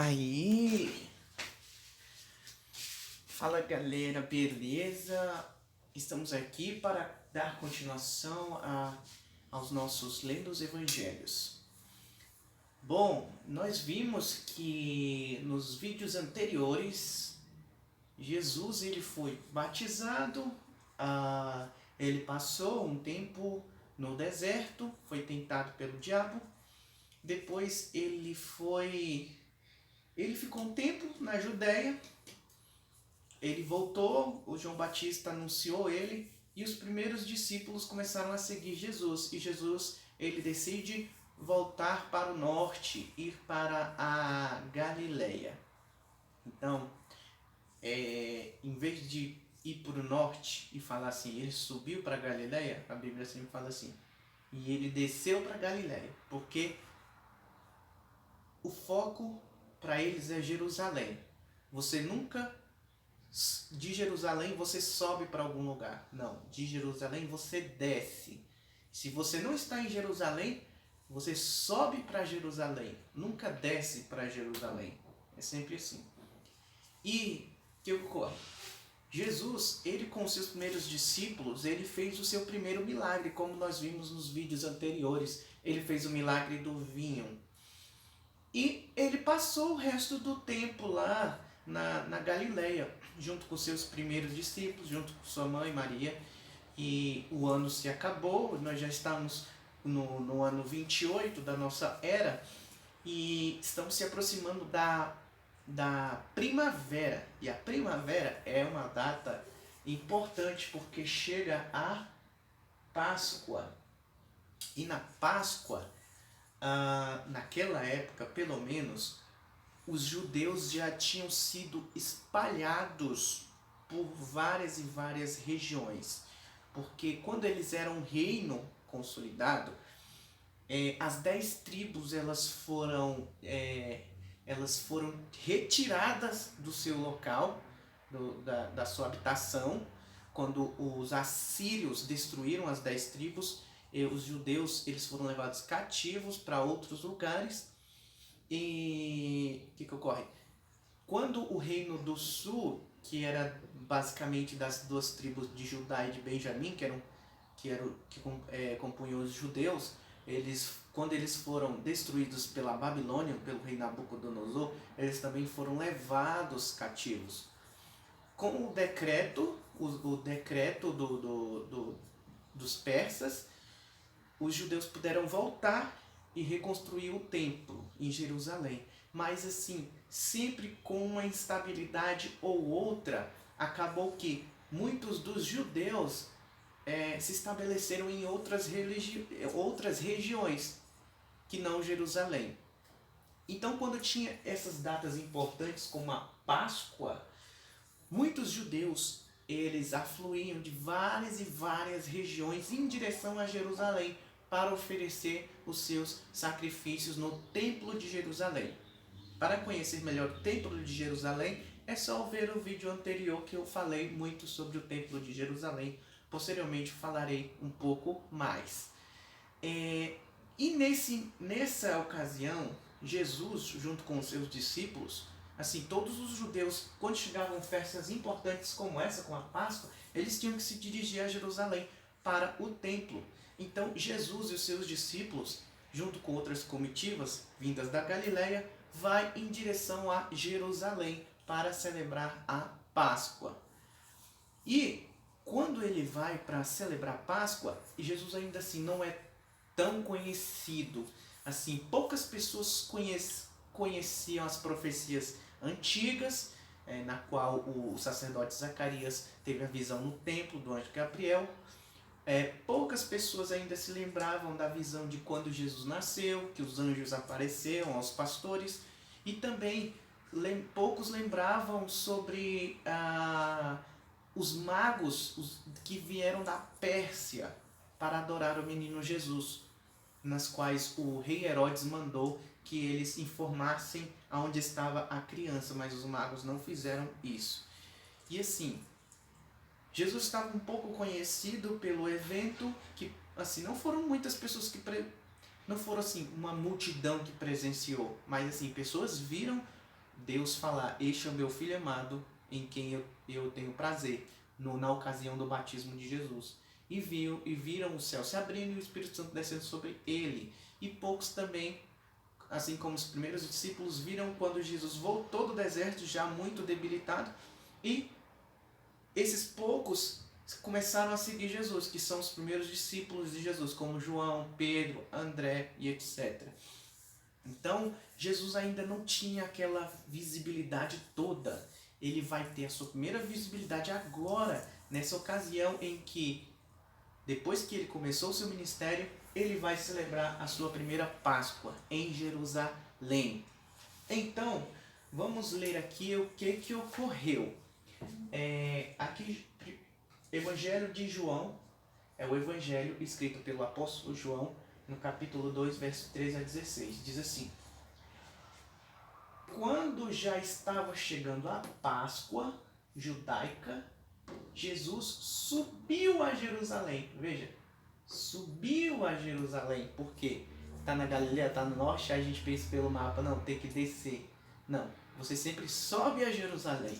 Aí, fala galera, beleza? Estamos aqui para dar continuação aos nossos lendos evangelhos. Bom, nós vimos que nos vídeos anteriores, Jesus ele foi batizado, ele passou um tempo no deserto, foi tentado pelo diabo, depois ele ficou um tempo na Judéia, ele voltou, o João Batista anunciou ele e os primeiros discípulos começaram a seguir Jesus. E Jesus ele decide voltar para o norte, ir para a Galileia. Então, em vez de ir para o norte e falar assim, ele subiu para a Galileia, a Bíblia sempre fala assim, e ele desceu para a Galileia, porque o foco para eles é Jerusalém. Você nunca, de Jerusalém você sobe para algum lugar. Não, de Jerusalém você desce. Se você não está em Jerusalém, você sobe para Jerusalém. Nunca desce para Jerusalém. É sempre assim. E o que ocorre? Jesus, ele com seus primeiros discípulos, ele fez o seu primeiro milagre, como nós vimos nos vídeos anteriores. Ele fez o milagre do vinho. E ele passou o resto do tempo lá na Galileia, junto com seus primeiros discípulos, junto com sua mãe Maria. E o ano se acabou, nós já estamos no ano 28 da nossa era e estamos se aproximando da primavera. E a primavera é uma data importante porque chega a Páscoa. E na Páscoa, naquela época, pelo menos, os judeus já tinham sido espalhados por várias e várias regiões. Porque quando eles eram um reino consolidado, as 10 tribos elas foram retiradas do seu local, da sua habitação. Quando os assírios destruíram as 10 tribos, os judeus eles foram levados cativos para outros lugares. E o que ocorre? Quando o reino do sul, que era basicamente das duas tribos de Judá e de Benjamim, que compunham os judeus, quando eles foram destruídos pela Babilônia, pelo rei Nabucodonosor, eles também foram levados cativos. Com o decreto, dos persas, os judeus puderam voltar e reconstruir o templo em Jerusalém. Mas assim, sempre com uma instabilidade ou outra, acabou que muitos dos judeus se estabeleceram em outras regiões que não Jerusalém. Então, quando tinha essas datas importantes como a Páscoa, muitos judeus eles afluíam de várias e várias regiões em direção a Jerusalém para oferecer os seus sacrifícios no Templo de Jerusalém. Para conhecer melhor o Templo de Jerusalém, é só ver o vídeo anterior que eu falei muito sobre o Templo de Jerusalém. Posteriormente falarei um pouco mais. E nessa ocasião, Jesus, junto com os seus discípulos, assim, todos os judeus, quando chegavam festas importantes como essa, com a Páscoa, eles tinham que se dirigir a Jerusalém para o templo. Então, Jesus e os seus discípulos, junto com outras comitivas vindas da Galileia, vai em direção a Jerusalém para celebrar a Páscoa. E quando ele vai para celebrar a Páscoa, Jesus ainda assim não é tão conhecido. Assim, poucas pessoas conheciam as profecias antigas, na qual o sacerdote Zacarias teve a visão no templo do anjo Gabriel. Poucas pessoas ainda se lembravam da visão de quando Jesus nasceu, que os anjos apareceram aos pastores, e também poucos lembravam sobre os magos que vieram da Pérsia para adorar o menino Jesus, nas quais o rei Herodes mandou que eles informassem aonde estava a criança, mas os magos não fizeram isso. E assim, Jesus estava um pouco conhecido pelo evento, que assim, não foram muitas pessoas não foram assim uma multidão que presenciou, mas assim, pessoas viram Deus falar, este é o meu filho amado, em quem eu tenho prazer, na ocasião do batismo de Jesus. E viram o céu se abrindo e o Espírito Santo descendo sobre ele. E poucos também, assim como os primeiros discípulos, viram quando Jesus voltou do deserto já muito debilitado, e esses poucos começaram a seguir Jesus, que são os primeiros discípulos de Jesus, como João, Pedro, André e etc. Então, Jesus ainda não tinha aquela visibilidade toda. Ele vai ter a sua primeira visibilidade agora, nessa ocasião em que, depois que ele começou o seu ministério, ele vai celebrar a sua primeira Páscoa em Jerusalém. Então, vamos ler aqui o que ocorreu. Aqui, Evangelho de João, é o Evangelho escrito pelo apóstolo João, no capítulo 2, verso 13 a 16. Diz assim: quando já estava chegando a Páscoa judaica, Jesus subiu a Jerusalém. Veja, subiu a Jerusalém. Por quê? Está na Galileia, está no norte, aí a gente pensa pelo mapa, não, tem que descer. Não, você sempre sobe a Jerusalém,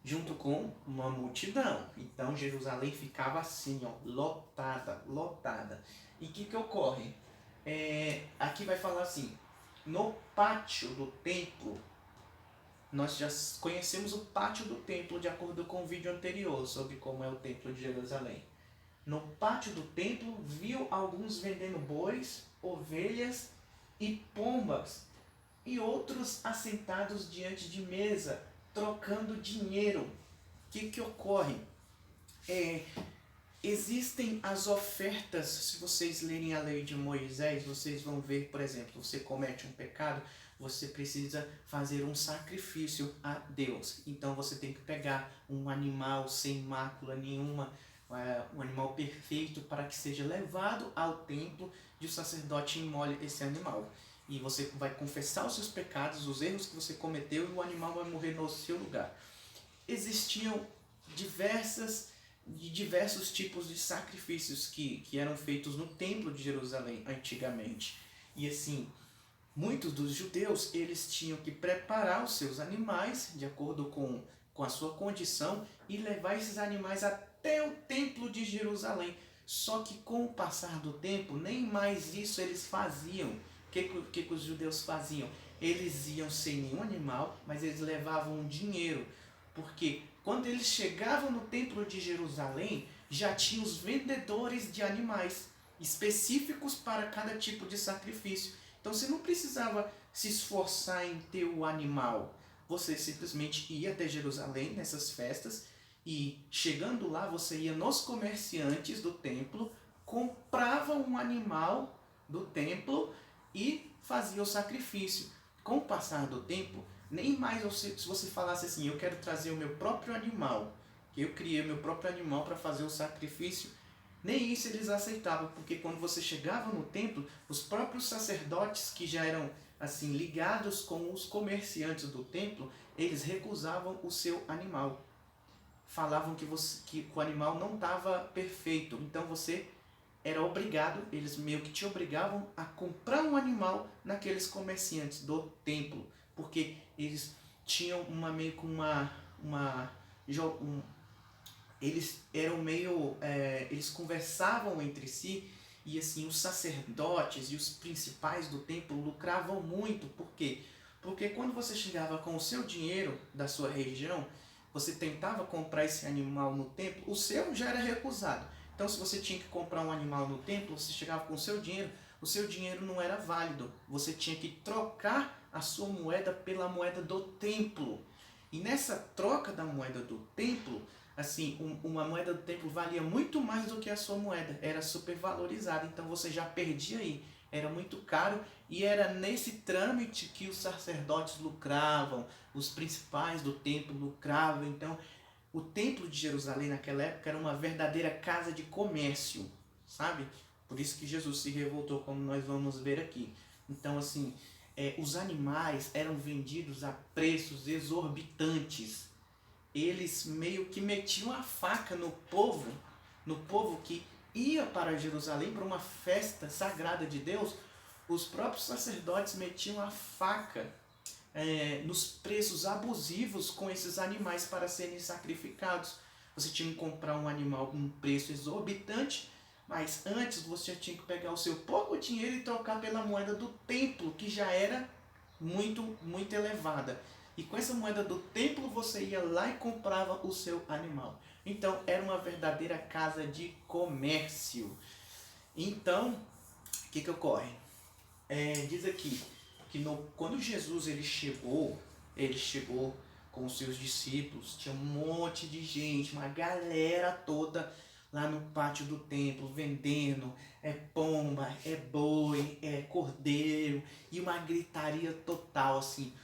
junto com uma multidão. Então Jerusalém ficava assim, ó, lotada, lotada. E o que ocorre? Aqui vai falar assim, no pátio do templo, nós já conhecemos o pátio do templo de acordo com o vídeo anterior sobre como é o templo de Jerusalém. No pátio do templo, viu alguns vendendo bois, ovelhas e pombas, e outros assentados diante de mesa, trocando dinheiro. O que ocorre? Existem as ofertas. Se vocês lerem a lei de Moisés, vocês vão ver, por exemplo, você comete um pecado, você precisa fazer um sacrifício a Deus. Então você tem que pegar um animal sem mácula nenhuma, um animal perfeito, para que seja levado ao templo e o sacerdote imole esse animal. E você vai confessar os seus pecados, os erros que você cometeu, e o animal vai morrer no seu lugar. Existiam diversos tipos de sacrifícios que eram feitos no templo de Jerusalém antigamente. E assim, muitos dos judeus, eles tinham que preparar os seus animais de acordo com a sua condição e levar esses animais até o templo de Jerusalém. Só que com o passar do tempo, nem mais isso eles faziam. O que os judeus faziam? Eles iam sem nenhum animal, mas eles levavam dinheiro. Porque quando eles chegavam no templo de Jerusalém, já tinha os vendedores de animais específicos para cada tipo de sacrifício. Então você não precisava se esforçar em ter o animal. Você simplesmente ia até Jerusalém nessas festas e, chegando lá, você ia nos comerciantes do templo, comprava um animal do templo e fazia o sacrifício. Com o passar do tempo, nem mais se você falasse assim, eu quero trazer o meu próprio animal, eu criei o meu próprio animal para fazer o sacrifício, nem isso eles aceitavam, porque quando você chegava no templo, os próprios sacerdotes que já eram assim ligados com os comerciantes do templo, eles recusavam o seu animal. Falavam que o animal não estava perfeito, então você era obrigado, eles meio que te obrigavam a comprar um animal naqueles comerciantes do templo, porque eles tinham eles eram meio, eles conversavam entre si, e assim os sacerdotes e os principais do templo lucravam muito. Por quê? Porque quando você chegava com o seu dinheiro da sua região, você tentava comprar esse animal no templo, o seu já era recusado. Então, se você tinha que comprar um animal no templo, você chegava com o seu dinheiro não era válido. Você tinha que trocar a sua moeda pela moeda do templo. E nessa troca da moeda do templo, assim, uma moeda do templo valia muito mais do que a sua moeda. Era supervalorizada, então você já perdia aí. Era muito caro, e era nesse trâmite que os sacerdotes lucravam, os principais do templo lucravam. Então, o templo de Jerusalém naquela época era uma verdadeira casa de comércio, sabe? Por isso que Jesus se revoltou, como nós vamos ver aqui. Então, assim, os animais eram vendidos a preços exorbitantes. Eles meio que metiam a faca no povo que ia para Jerusalém para uma festa sagrada de Deus. Os próprios sacerdotes metiam a faca nos preços abusivos com esses animais para serem sacrificados. Você tinha que comprar um animal com um preço exorbitante, mas antes você tinha que pegar o seu pouco dinheiro e trocar pela moeda do templo, que já era muito, muito elevada. E com essa moeda do templo você ia lá e comprava o seu animal. Então era uma verdadeira casa de comércio. Então, o que ocorre? Diz aqui que quando Jesus ele chegou com os seus discípulos, tinha um monte de gente, uma galera toda lá no pátio do templo, vendendo pomba, boi, cordeiro, e uma gritaria total, assim,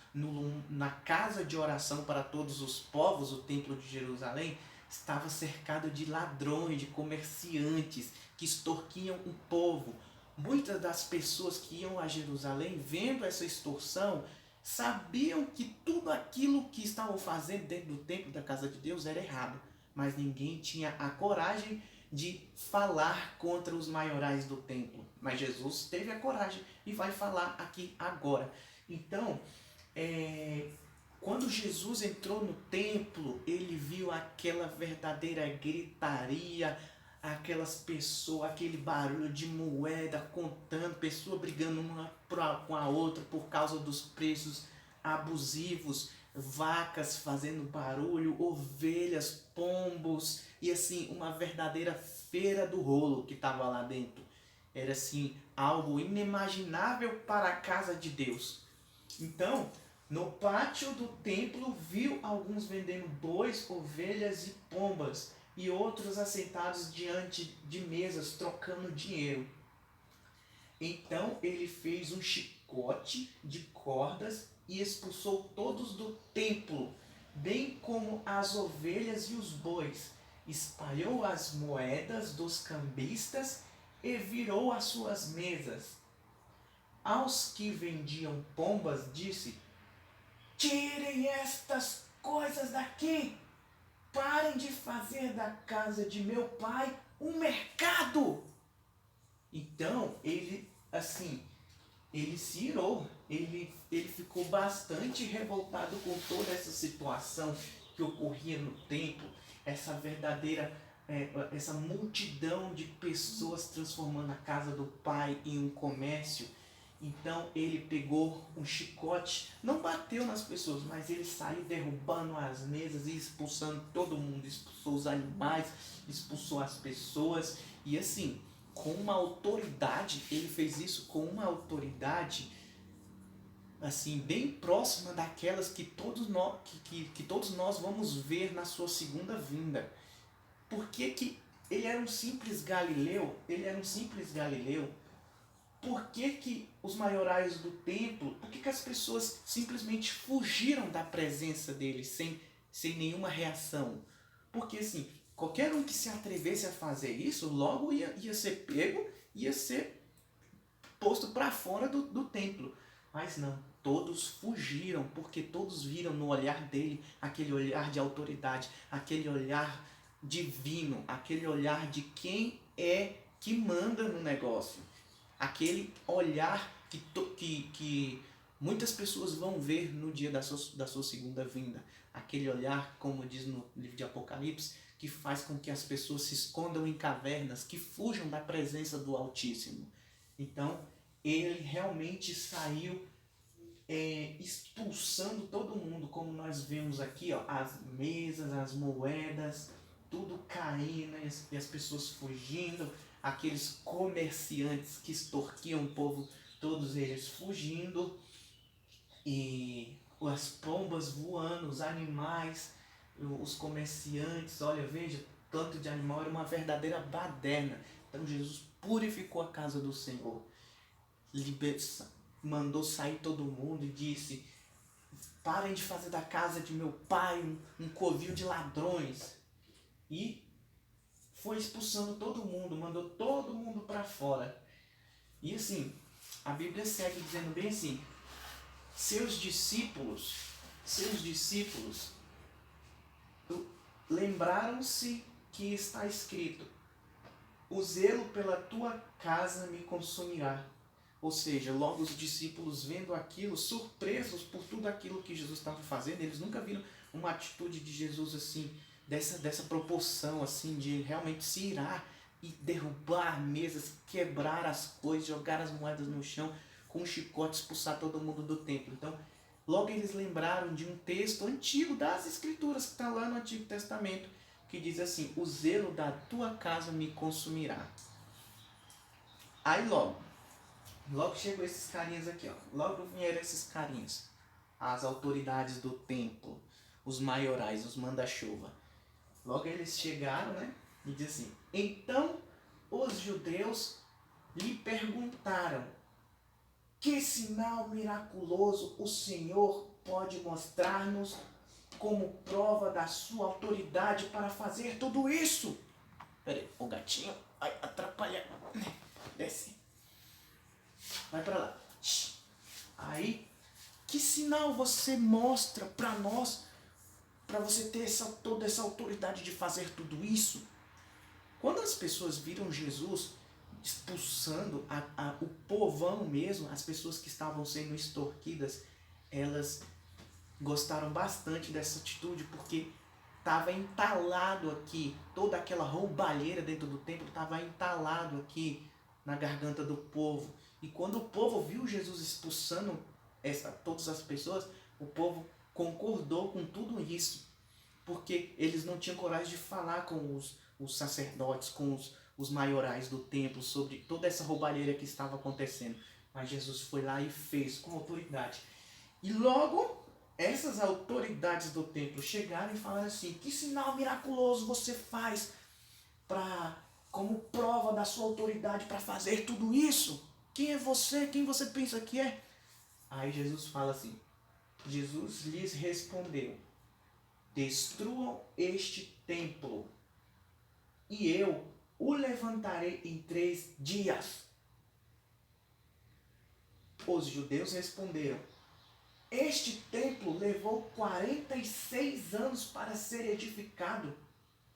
na casa de oração para todos os povos, o templo de Jerusalém, estava cercado de ladrões, de comerciantes, que extorquiam o povo. Muitas das pessoas que iam a Jerusalém, vendo essa extorsão, sabiam que tudo aquilo que estavam fazendo dentro do templo da casa de Deus era errado, mas ninguém tinha a coragem de falar contra os maiorais do templo. Mas Jesus teve a coragem e vai falar aqui agora. Então, quando Jesus entrou no templo, ele viu aquela verdadeira gritaria, aquelas pessoas, aquele barulho de moeda contando, pessoa brigando uma com a outra por causa dos preços abusivos, vacas fazendo barulho, ovelhas, pombos, e assim, uma verdadeira feira do rolo que estava lá dentro. Era assim, algo inimaginável para a casa de Deus. Então, no pátio do templo, viu alguns vendendo bois, ovelhas e pombas, e outros assentados diante de mesas, trocando dinheiro. Então ele fez um chicote de cordas e expulsou todos do templo, bem como as ovelhas e os bois. Espalhou as moedas dos cambistas e virou as suas mesas. Aos que vendiam pombas, disse: tirem estas coisas daqui! Parem de fazer da casa de meu pai um mercado! Então, ele se irou, ele ficou bastante revoltado com toda essa situação que ocorria no templo, essa verdadeira, essa multidão de pessoas transformando a casa do pai em um comércio. Então ele pegou um chicote, não bateu nas pessoas, mas ele saiu derrubando as mesas e expulsando todo mundo, expulsou os animais, expulsou as pessoas, e assim, com uma autoridade, ele fez isso com uma autoridade assim, bem próxima daquelas que todos nós vamos ver na sua segunda vinda. Por que ele era um simples galileu? Por que os maiorais do templo, por que as pessoas simplesmente fugiram da presença dele sem nenhuma reação? Porque assim, qualquer um que se atrevesse a fazer isso, logo ia ser pego, ia ser posto para fora do templo. Mas não, todos fugiram, porque todos viram no olhar dele aquele olhar de autoridade, aquele olhar divino, aquele olhar de quem é que manda no negócio. Aquele olhar que muitas pessoas vão ver no dia da sua segunda vinda. Aquele olhar, como diz no livro de Apocalipse, que faz com que as pessoas se escondam em cavernas, que fujam da presença do Altíssimo. Então, ele realmente saiu expulsando todo mundo, como nós vemos aqui, ó, as mesas, as moedas, tudo caindo e as pessoas fugindo, aqueles comerciantes que extorquiam o povo, todos eles fugindo, e as pombas voando, os animais, os comerciantes, olha, veja, tanto de animal, era uma verdadeira baderna. Então Jesus purificou a casa do Senhor, mandou sair todo mundo e disse: parem de fazer da casa de meu pai um covil de ladrões. E foi expulsando todo mundo, mandou todo mundo para fora. E assim, a Bíblia segue dizendo bem assim: seus discípulos lembraram-se que está escrito: o zelo pela tua casa me consumirá. Ou seja, logo os discípulos vendo aquilo, surpresos por tudo aquilo que Jesus estava fazendo, eles nunca viram uma atitude de Jesus assim, dessa proporção, assim, de realmente se irar e derrubar mesas, quebrar as coisas, jogar as moedas no chão, com um chicote expulsar todo mundo do templo. Então, logo eles lembraram de um texto antigo das Escrituras, que está lá no Antigo Testamento, que diz assim: o zelo da tua casa me consumirá. Aí logo chegou esses carinhas aqui, ó. Logo vieram esses carinhas, as autoridades do templo, os maiorais, os manda-chuva. Logo eles chegaram, né? E diz assim: então os judeus lhe perguntaram: que sinal miraculoso o Senhor pode mostrar-nos como prova da sua autoridade para fazer tudo isso? Peraí, o gatinho, ai, atrapalha. Desce. Vai pra lá. Aí, que sinal você mostra para nós, para você ter toda essa autoridade de fazer tudo isso? Quando as pessoas viram Jesus expulsando o povão mesmo, as pessoas que estavam sendo extorquidas, elas gostaram bastante dessa atitude, porque estava entalado aqui, toda aquela roubalheira dentro do templo estava entalado aqui na garganta do povo. E quando o povo viu Jesus expulsando todas as pessoas, o povo concordou com tudo isso, porque eles não tinham coragem de falar com os sacerdotes, com os maiorais do templo, sobre toda essa roubalheira que estava acontecendo. Mas Jesus foi lá e fez com autoridade. E logo, essas autoridades do templo chegaram e falaram assim: que sinal miraculoso você faz como prova da sua autoridade para fazer tudo isso? Quem é você? Quem você pensa que é? Aí Jesus fala assim, Jesus lhes respondeu: destruam este templo e eu o levantarei em 3 dias. Os judeus responderam: este templo levou 46 anos para ser edificado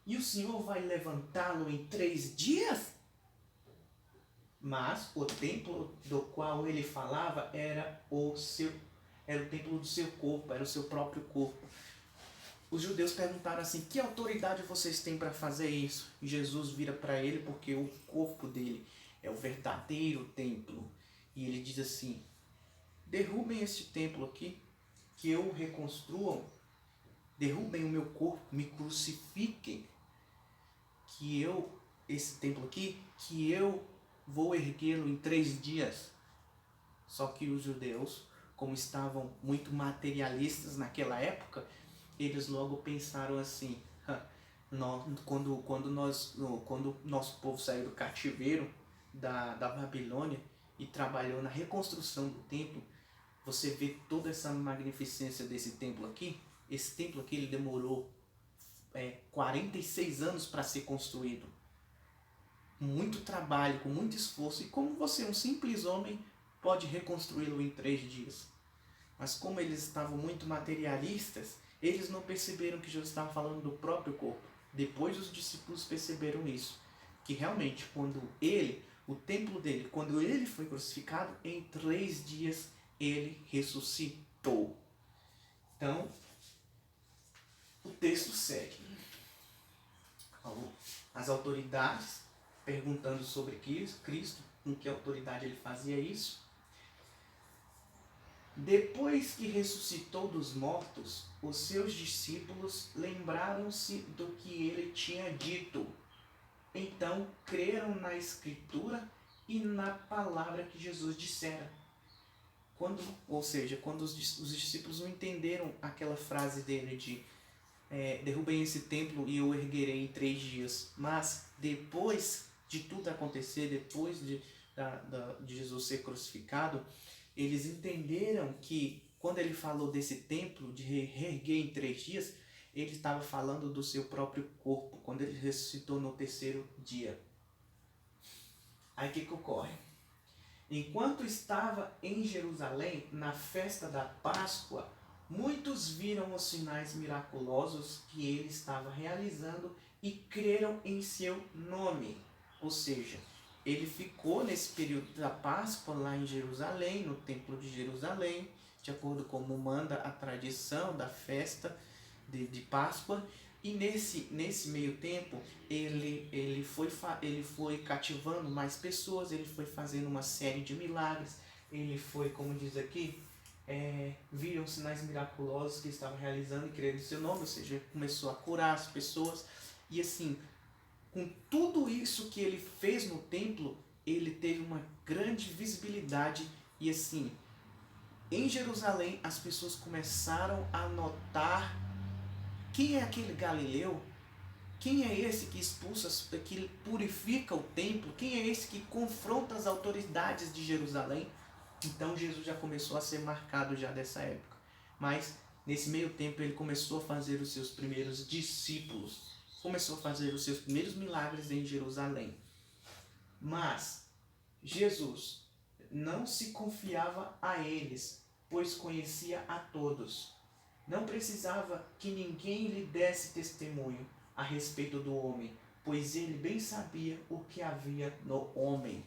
e o Senhor vai levantá-lo em 3 dias? Mas o templo do qual ele falava era o templo do seu corpo, era o seu próprio corpo. Os judeus perguntaram assim: que autoridade vocês têm para fazer isso? E Jesus vira para ele, porque o corpo dele é o verdadeiro templo. E ele diz assim: derrubem este templo aqui, que eu o reconstruam. Derrubem o meu corpo, me crucifiquem, esse templo aqui, que eu vou erguê-lo em 3 dias. Só que os judeus, como estavam muito materialistas naquela época, eles logo pensaram assim: quando nosso povo saiu do cativeiro da Babilônia e trabalhou na reconstrução do templo, você vê toda essa magnificência desse templo aqui. Esse templo aqui ele demorou 46 anos para ser construído. Com muito trabalho, com muito esforço. E como você, um simples homem, pode reconstruí-lo em 3 dias? Mas como eles estavam muito materialistas, eles não perceberam que Jesus estava falando do próprio corpo. Depois os discípulos perceberam isso. Que realmente, o templo dele, quando ele foi crucificado, em 3 dias ele ressuscitou. Então, o texto segue. As autoridades perguntando sobre Cristo, com que autoridade ele fazia isso. Depois que ressuscitou dos mortos, os seus discípulos lembraram-se do que ele tinha dito. Então creram na Escritura e na palavra que Jesus dissera. Quando os discípulos não entenderam aquela frase dele de derrubem esse templo e eu erguerei em 3 dias. Mas depois de tudo acontecer, depois de Jesus ser crucificado, eles entenderam que quando ele falou desse templo, de reerguer em 3 dias, ele estava falando do seu próprio corpo, quando ele ressuscitou no 3º dia. Aí o que ocorre? Enquanto estava em Jerusalém, na festa da Páscoa, muitos viram os sinais miraculosos que ele estava realizando e creram em seu nome. Ou seja, ele ficou nesse período da Páscoa lá em Jerusalém, no Templo de Jerusalém, de acordo com como manda a tradição da festa de Páscoa. E nesse meio tempo, ele foi cativando mais pessoas, ele foi fazendo uma série de milagres, ele foi, como diz aqui, viram sinais miraculosos que estava realizando e creram em seu nome, ou seja, começou a curar as pessoas. E assim, com tudo isso que ele fez no templo, ele teve uma grande visibilidade. E assim, em Jerusalém as pessoas começaram a notar: quem é aquele Galileu? Quem é esse que expulsa, que purifica o templo? Quem é esse que confronta as autoridades de Jerusalém? Então Jesus já começou a ser marcado já dessa época. Mas nesse meio tempo ele começou a fazer os seus primeiros discípulos. Começou a fazer os seus primeiros milagres em Jerusalém. Mas Jesus não se confiava a eles, pois conhecia a todos. Não precisava que ninguém lhe desse testemunho a respeito do homem, pois ele bem sabia o que havia no homem.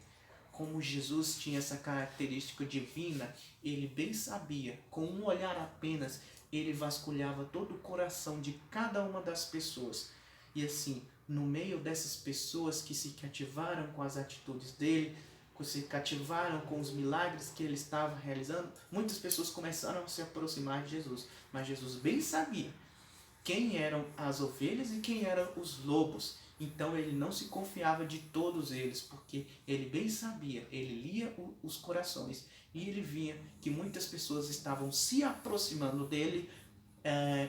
Como Jesus tinha essa característica divina, ele bem sabia, com um olhar apenas, ele vasculhava todo o coração de cada uma das pessoas. E assim, no meio dessas pessoas que se cativaram com as atitudes dele, que se cativaram com os milagres que ele estava realizando, muitas pessoas começaram a se aproximar de Jesus. Mas Jesus bem sabia quem eram as ovelhas e quem eram os lobos. Então ele não se confiava de todos eles, porque ele bem sabia, ele lia os corações e ele via que muitas pessoas estavam se aproximando dele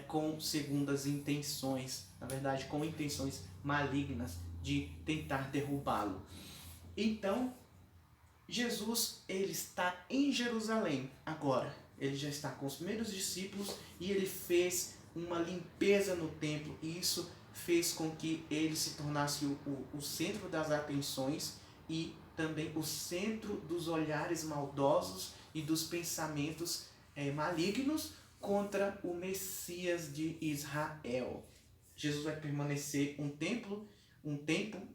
com segundas intenções, na verdade com intenções malignas de tentar derrubá-lo. Então Jesus, ele está em Jerusalém agora. Ele já está com os primeiros discípulos e ele fez uma limpeza no templo. E isso fez com que ele se tornasse o centro das atenções e também o centro dos olhares maldosos e dos pensamentos malignos contra o Messias de Israel. Jesus vai permanecer um tempo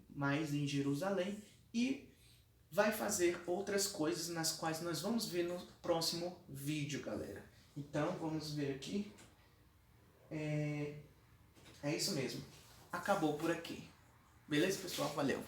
mais em Jerusalém e vai fazer outras coisas nas quais nós vamos ver no próximo vídeo, galera. Então, vamos ver aqui. É isso mesmo. Acabou por aqui. Beleza, pessoal? Valeu!